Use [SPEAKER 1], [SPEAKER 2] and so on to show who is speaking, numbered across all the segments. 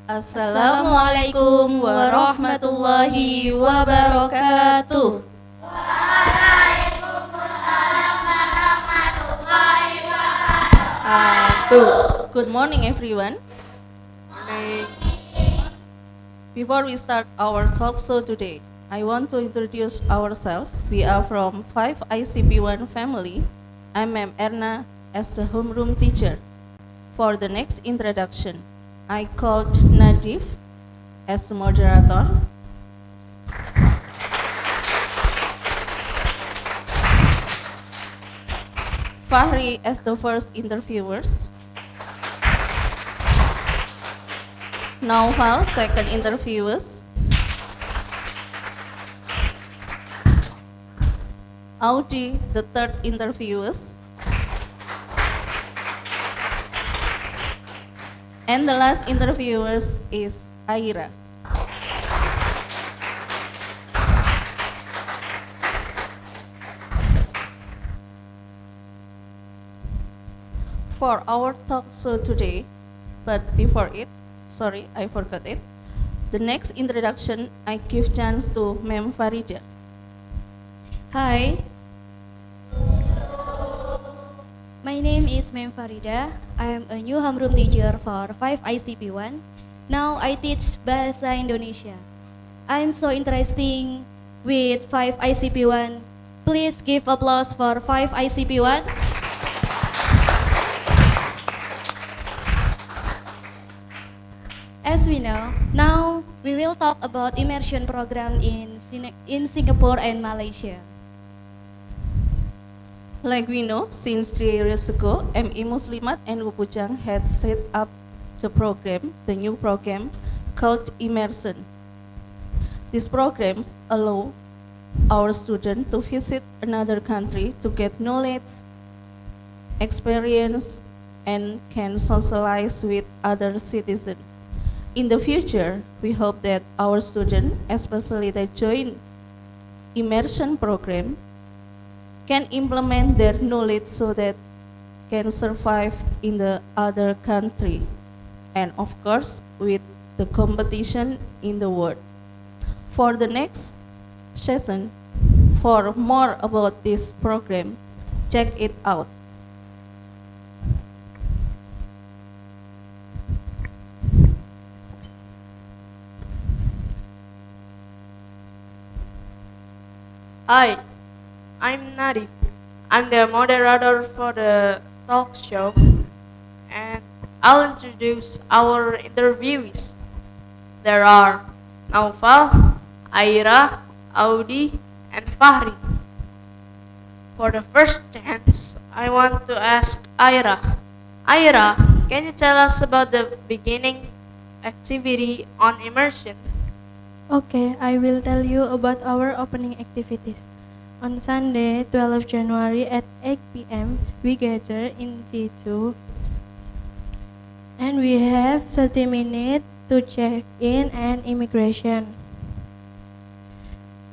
[SPEAKER 1] Assalamualaikum warahmatullahi wabarakatuh. Good morning, everyone. Before we start our talk show today, I want to introduce ourselves. We are from 5 ICP1 family. I'm Ma'am Erna as the homeroom teacher. For the next introduction, I called Nadif as the moderator. Fahri as the first interviewers. Naufal, second interviewers. Audi, the third interviewers. And the last interviewers is Aira. For our talk show today, but before it, sorry, I forgot it. The next introduction, I give chance to Ma'am Farida.
[SPEAKER 2] Hi. My name is Ma'am Farida. I am a new homeroom teacher for 5 ICP1. Now I teach Bahasa Indonesia. I'm so interesting with 5 ICP1. Please give applause for 5 ICP1. As we know, now we will talk about immersion program in Singapore and Malaysia.
[SPEAKER 1] Like we know, since 3 years ago, MI Muslimat and Wupujang had set up the new program called Immersion. These programs allow our students to visit another country to get knowledge, experience, and can socialize with other citizens. In the future, we hope that our students, especially that join immersion program, can implement their knowledge so that can survive in the other country, and of course with the competition in the world. For the next session, for more about this program, check it out.
[SPEAKER 3] Hi, I'm Nadif. I'm the moderator for the talk show, and I'll introduce our interviewees. There are Naufal, Aira, Audi, and Fahri. For the first chance, I want to ask Aira. Aira, can you tell us about the beginning activity on immersion?
[SPEAKER 4] Okay, I will tell you about our opening activities. On Sunday, 12th January at 8 p.m., we gather in T2 and we have 30 minutes to check in and immigration.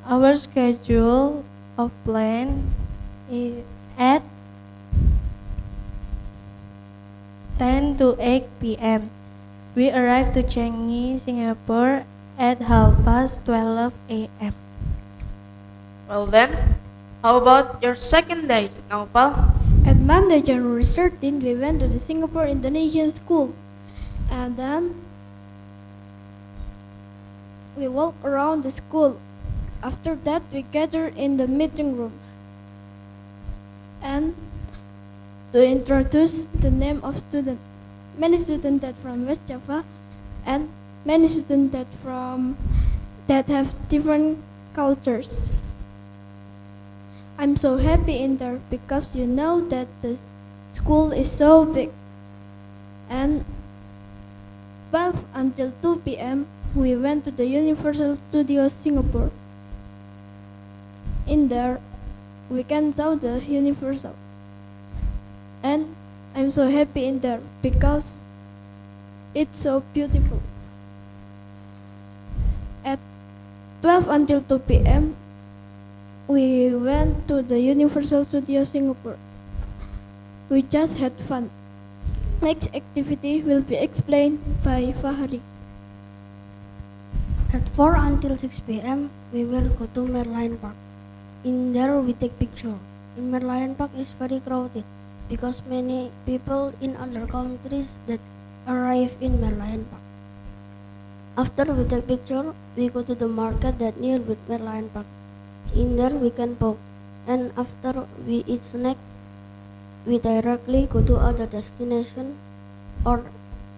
[SPEAKER 4] Our schedule of plan is at 10 to 8 p.m. We arrive to Changi, Singapore at 12:30 a.m.
[SPEAKER 3] Well then, how about your second day, Naufal?
[SPEAKER 5] At Monday, January 13th, we went to the Singapore Indonesian school. And then we walked around the school. After that, we gathered in the meeting room. And to introduce the name of students. Many students that from West Java and many students that have different cultures. I'm so happy in there because you know that the school is so big. And 12 until 2 p.m. we went to the Universal Studios Singapore. In there we can saw the Universal. And I'm so happy in there because it's so beautiful. At 12 until 2 p.m. we went to the Universal Studios Singapore. We just had fun. Next activity will be explained by Fahri.
[SPEAKER 6] 4 until 6 p.m. we will go to Merlion Park. In there we take picture. In Merlion Park is very crowded because many people in other countries that arrive in Merlion Park. After we take picture, we go to the market that near with Merlion Park. In there we can walk, and after we eat snack, we directly go to other destination or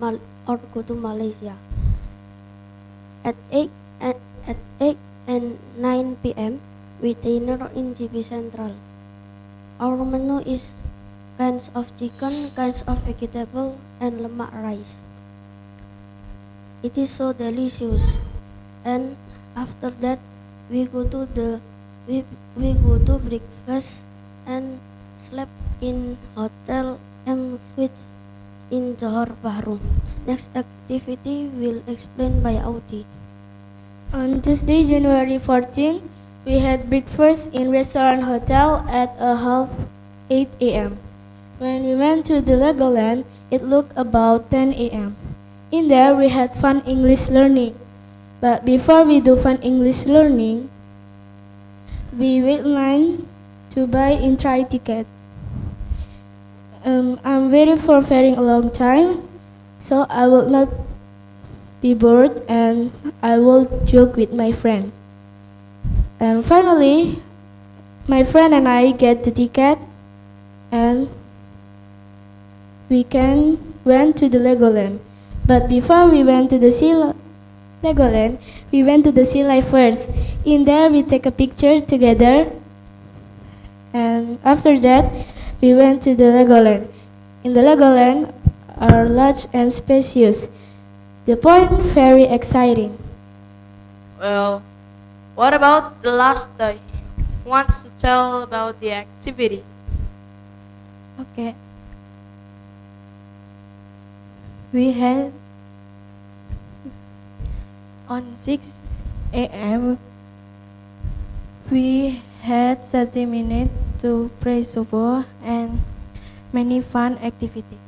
[SPEAKER 6] go to Malaysia. At 8 and 9 p.m. we dinner in GB Central. Our menu is kinds of chicken, kinds of vegetable, and lemak rice. It is so delicious. And after that, we go to breakfast and sleep in Hotel M Suites in Johor Bahru. Next activity will explain by Audi.
[SPEAKER 5] On Tuesday, January 14, we had breakfast in Restaurant Hotel at 8 a.m. When we went to the Legoland, it looked about 10 a.m. In there, we had fun English learning. But before we do fun English learning, we wait line to buy entry ticket. I'm waiting for very long time, so I will not be bored and I will joke with my friends. And finally, my friend and I get the ticket and we went to the Legoland. But before we went to the Legoland, we went to the sea life first. In there, we take a picture together, and after that, we went to the Legoland. In the Legoland are large and spacious. The point very exciting.
[SPEAKER 3] Well, what about the last day? Who wants to tell about the activity?
[SPEAKER 4] Okay. We had on 6 a.m. we had 30 minutes to pray subuh and many fun activities.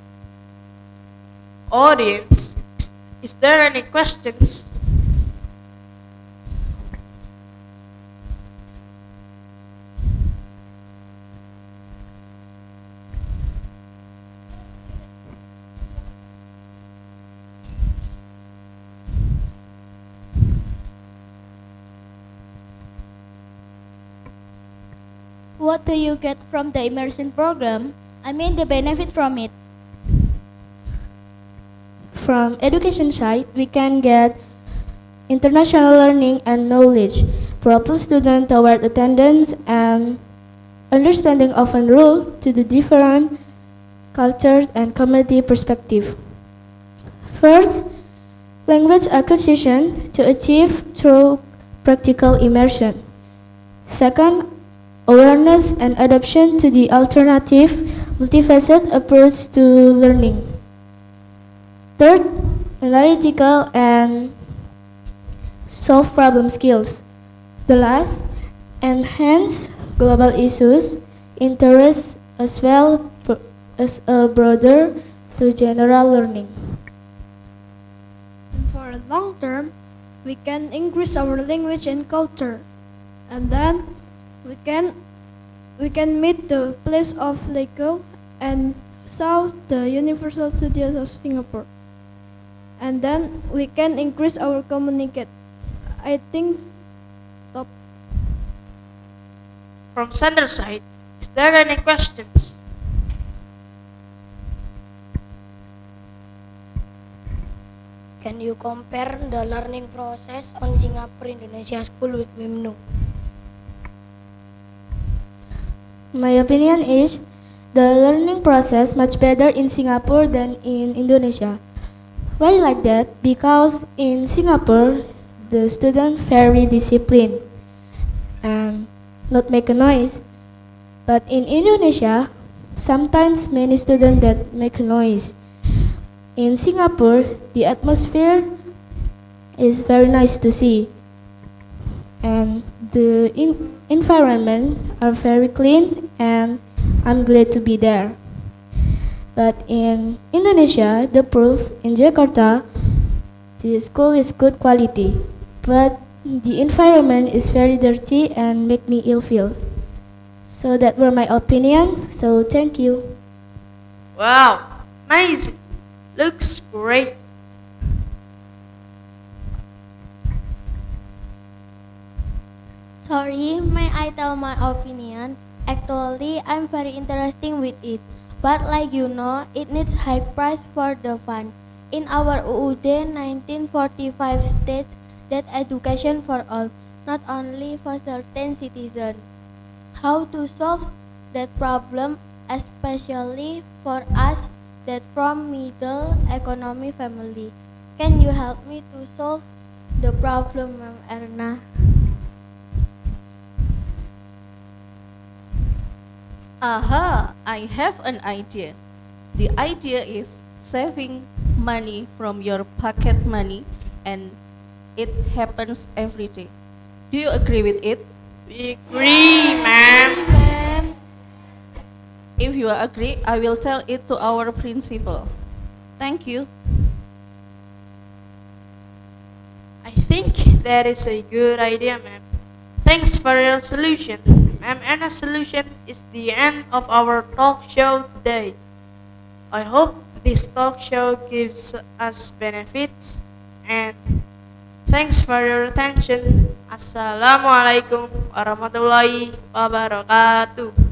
[SPEAKER 3] Audience, is there any questions?
[SPEAKER 2] What do you get from the immersion program? I mean the benefit from it.
[SPEAKER 5] From education side, we can get international learning and knowledge, propel students toward attendance and understanding of and rule to the different cultures and community perspective. First, language acquisition to achieve through practical immersion. Second, awareness and adoption to the alternative, multifaceted approach to learning. Third, analytical and solve problem skills. The last, enhance global issues, interests as well as a broader to general learning.
[SPEAKER 7] For a long term, we can increase our language and culture, and then we can meet the place of Lego and saw the Universal Studios of Singapore, and then we can increase our communicate. I think stop.
[SPEAKER 3] From center side, is there any questions?
[SPEAKER 6] Can you compare the learning process on Singapore Indonesia school with WIMNU?
[SPEAKER 5] My opinion is the learning process much better in Singapore than in Indonesia. Why like that? Because in Singapore, the student very disciplined and not make a noise. But in Indonesia, sometimes many students that make a noise. In Singapore, the atmosphere is very nice to see, and the environment are very clean, and I'm glad to be there. But in Indonesia, the proof in Jakarta, the school is good quality.
[SPEAKER 8] but the environment is very dirty and make me ill feel. So that were my opinion. So thank you.
[SPEAKER 3] Wow, amazing. Looks great.
[SPEAKER 9] Sorry, may I tell my opinion? Actually, I'm very interesting with it. But like you know, it needs high price for the fund. In our UUD 1945 states that education for all, not only for certain citizens. How to solve that problem, especially for us that from middle economy family? Can you help me to solve the problem, Ma'am Erna?
[SPEAKER 1] Aha, I have an idea. The idea is saving money from your pocket money, and it happens every day. Do you agree with it?
[SPEAKER 3] We agree, ma'am.
[SPEAKER 9] Ma'am.
[SPEAKER 1] If you agree, I will tell it to our principal. Thank you.
[SPEAKER 3] I think that is a good idea, ma'am. Thanks for your solution. Ma'am Anna's solution is the end of our talk show today. I hope this talk show gives us benefits and thanks for your attention. Assalamualaikum warahmatullahi wabarakatuh.